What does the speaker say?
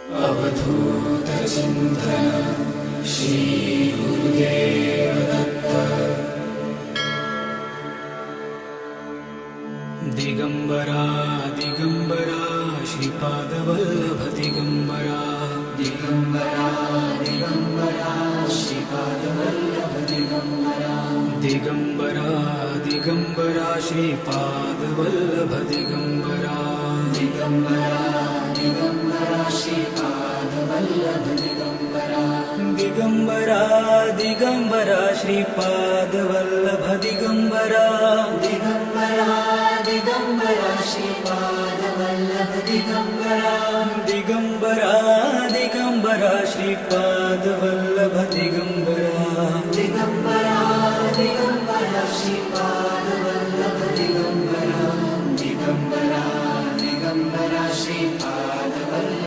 अवधूत चिंतन श्री गुरुदेव दत्त। दिगंबरा दिगंबरा श्रीपाद वल्लभ दिगंबरा। दिगंबरा दिगंबरा श्रीपाद वल्लभ दिगंबरा। दिगंबरा दिगंबरा श्रीपाद वल्लभ दिगंबरा। दिगंबरा दिगंबरा श्रीपाद वल्लभ दिगंबरा। दिगंबरा दिगंबरा श्रीपाद वल्लभ दिगंबरा। दिगंबरा दिगंबरा श्रीपाद वल्लभ दिगंबरा। दिगंबरा दिगंबरा श्रीपाद वल्लभ दिगंबरा।